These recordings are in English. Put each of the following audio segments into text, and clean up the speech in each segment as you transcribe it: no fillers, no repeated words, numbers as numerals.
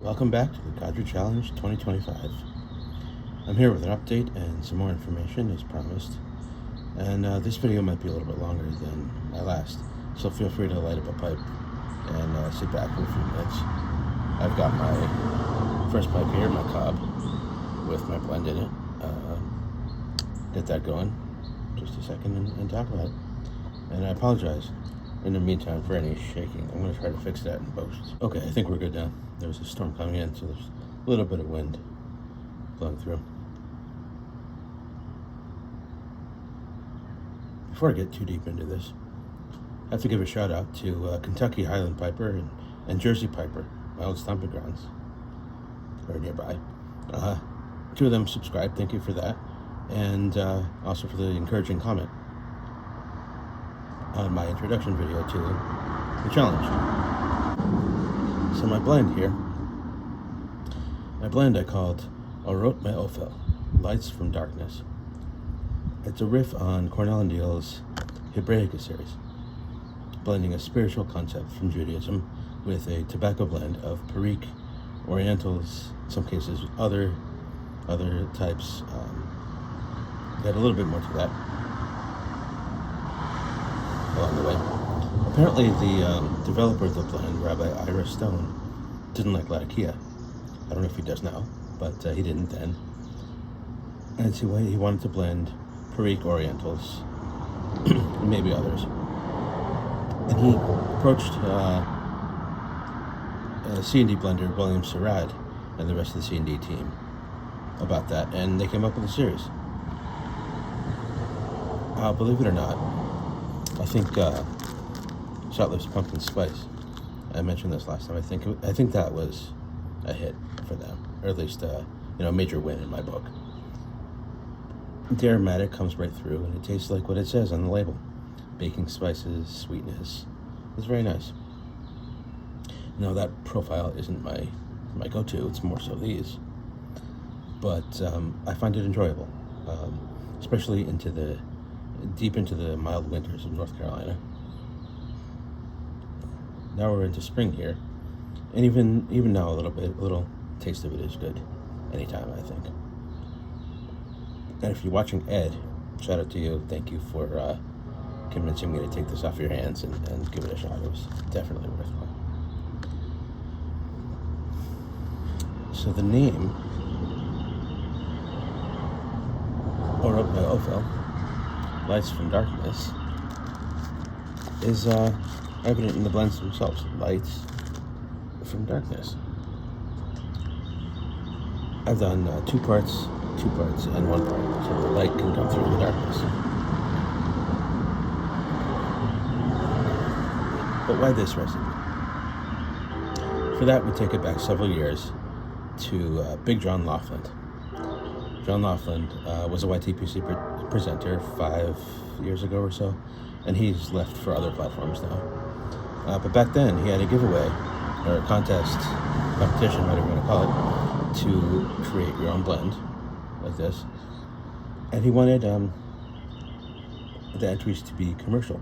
Welcome back to the Codger Challenge 2025. I'm here with an update and some more information as promised. And this video might be a little bit longer than my last, so feel free to light up a pipe and sit back for a few minutes. I've got my first pipe here, my cob, with my blend in it. Get that going just a second and talk about it. And I apologize in the meantime for any shaking. I'm going to try to fix that in post. Okay, I think we're good now. There's a storm coming in, so there's a little bit of wind blowing through. Before I get too deep into this, I have to give a shout out to Kentucky Highland Piper and Jersey Piper, my old stomping grounds, very nearby. Two of them subscribed, thank you for that, and also for the encouraging comment on my introduction video to the challenge. So my blend here, I called Orot Mei'Ofel, Lights from Darkness. It's a riff on Cornell and Deal's Hebraica series, blending a spiritual concept from Judaism with a tobacco blend of Perique, Orientals, in some cases other types. Got a little bit more to that along the way. Apparently the developer of the blend, Rabbi Ira Stone, didn't like Latakia. I don't know if he does now, but he didn't then. And so he wanted to blend Perique Orientals, maybe others. And he approached C&D blender William Sarad and the rest of the C&D team about that, and they came up with a series. Believe it or not, I think Shotlift's Pumpkin Spice, I mentioned this last time, I think that was a hit for them, or at least a major win in my book. The aromatic comes right through, and it tastes like what it says on the label. Baking spices, sweetness. It's very nice. Now that profile isn't my go-to, it's more so these. But I find it enjoyable, especially deep into the mild winters of North Carolina. Now we're into spring here, and even now a little taste of it is good anytime, I think. And if you're watching Ed, shout out to you. Thank you for convincing me to take this off your hands and give it a shot. It was definitely worthwhile. So the name Orot Mei'Ofel, Lights from Darkness, is evident in the blends themselves. Lights from darkness. I've done two parts, and one part, so the light can come through the darkness. But why this recipe? For that, we take it back several years to Big John Laughlin. John Laughlin was a YTPC presenter 5 years ago or so, and he's left for other platforms now. But back then, he had a giveaway, or a contest, competition, whatever you want to call it, to create your own blend, like this. And he wanted the entries to be commercial.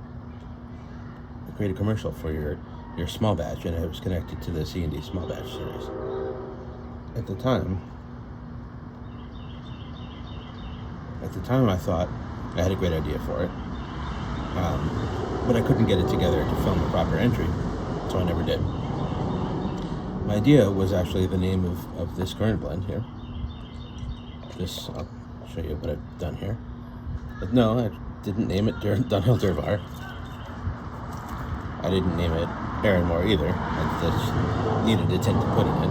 Create a commercial for your small batch, and it was connected to the C&D small batch series. At the time, I thought I had a great idea for it. But I couldn't get it together to film the proper entry, so I never did. My idea was actually the name of this current blend here. I'll show you what I've done here. But no, I didn't name it Dunhill Durvar. I didn't name it Aaron Moore either. I just needed a tint to put it in.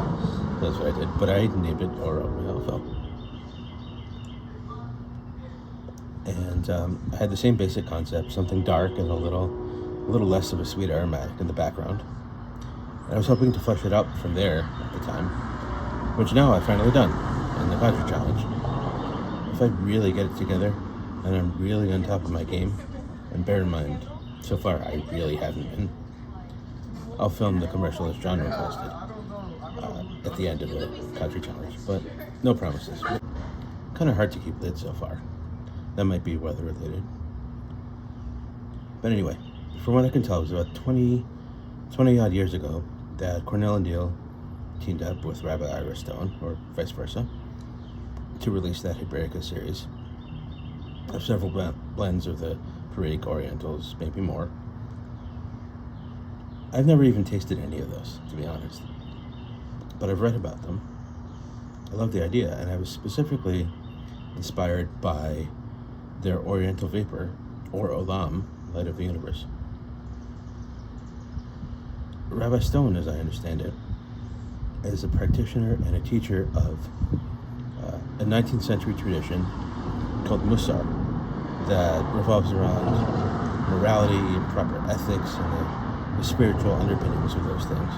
That's what I did. But I named it Orot Mei'Ofel. And I had the same basic concept, something dark and a little less of a sweet aromatic in the background. And I was hoping to flesh it out from there at the time, which now I've finally done in the Codger Challenge. If I really get it together, and I'm really on top of my game, and bear in mind, so far I really haven't been, I'll film the commercial as John requested at the end of the Codger Challenge, but no promises. Kind of hard to keep lids so far. That might be weather related. But anyway, from what I can tell, it was about 20 odd years ago that Cornell and Deal teamed up with Rabbi Ira Stone, or vice versa, to release that Hebraica series of several blends of the Purig, Orientals, maybe more. I've never even tasted any of those, to be honest, but I've read about them. I love the idea, and I was specifically inspired by their Oriental Vapor, or Olam, Light of the Universe. Rabbi Stone, as I understand it, is a practitioner and a teacher of a 19th century tradition called Musar that revolves around morality and proper ethics and the spiritual underpinnings of those things.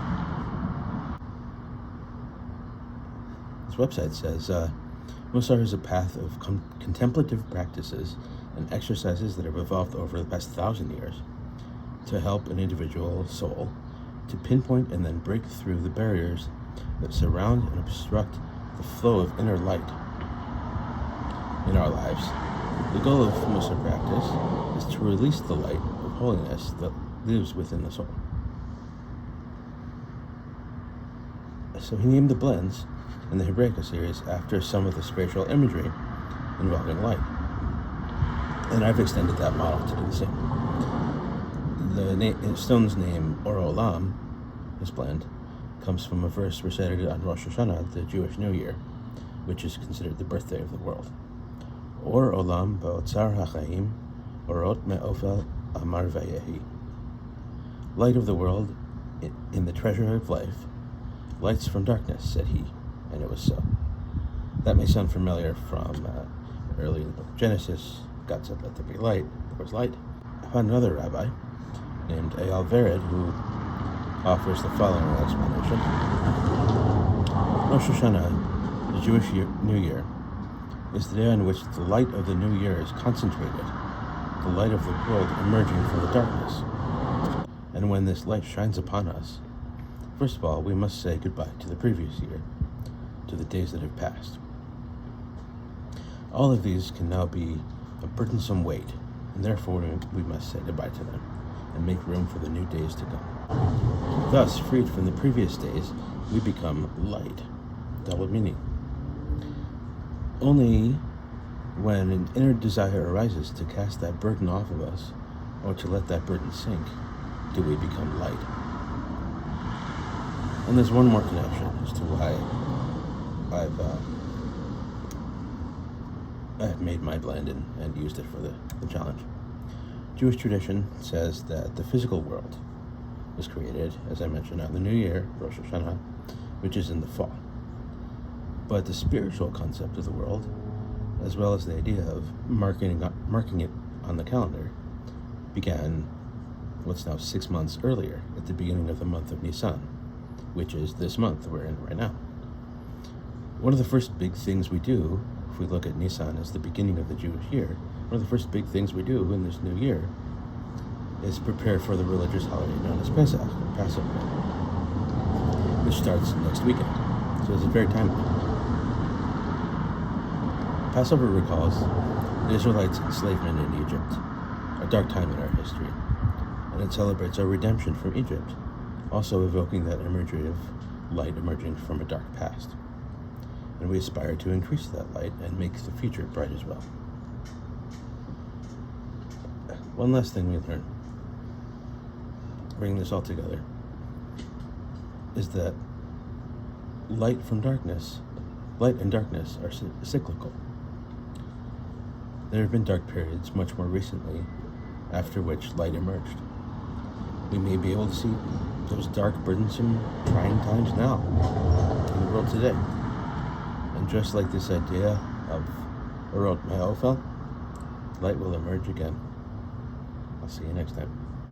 His website says, Musar is a path of contemplative practices and exercises that have evolved over the past 1,000 years to help an individual soul to pinpoint and then break through the barriers that surround and obstruct the flow of inner light in our lives. The goal of Musar practice is to release the light of holiness that lives within the soul. So he named the blends in the Hebraica series after some of the spiritual imagery involving light. And I've extended that model to do the same. Stone's name, Or Olam, this blend, comes from a verse recited on Rosh Hashanah, the Jewish New Year, which is considered the birthday of the world. Or Olam ba'otzar ha'chaim, Orot Mei'Ofel amar vayehi. Light of the world, in the treasure of life, lights from darkness, said he, and it was so. That may sound familiar from early in the book of Genesis. God said, let there be light. There was light. I found another rabbi named Eyal Vered who offers the following explanation. Rosh Hashanah, the Jewish New Year, is the day on which the light of the new year is concentrated, the light of the world emerging from the darkness. And when this light shines upon us, first of all, we must say goodbye to the previous year, to the days that have passed. All of these can now be a burdensome weight, and therefore we must say goodbye to them and make room for the new days to come. Thus, freed from the previous days, we become light. Double meaning. Only when an inner desire arises to cast that burden off of us, or to let that burden sink, do we become light. And there's one more connection as to why I've made my blend and used it for the challenge. Jewish tradition says that the physical world was created, as I mentioned, on the New Year, Rosh Hashanah, which is in the fall. But the spiritual concept of the world, as well as the idea of marking it on the calendar, began what's now 6 months earlier, at the beginning of the month of Nisan, which is this month we're in right now. One of the first big things we do, if we look at Nisan as the beginning of the Jewish year, one of the first big things we do in this new year is prepare for the religious holiday known as Pesach, or Passover, which starts next weekend. So it's very timely. Passover recalls the Israelites' enslavement in Egypt, a dark time in our history, and it celebrates our redemption from Egypt, also evoking that imagery of light emerging from a dark past. And we aspire to increase that light and make the future bright as well. One last thing we learn, bringing this all together, is that light and darkness are cyclical. There have been dark periods much more recently, after which light emerged. We may be able to see those dark, burdensome, trying times now in the world today. And just like this idea of Orot Mei'Ofel, light will emerge again. I'll see you next time.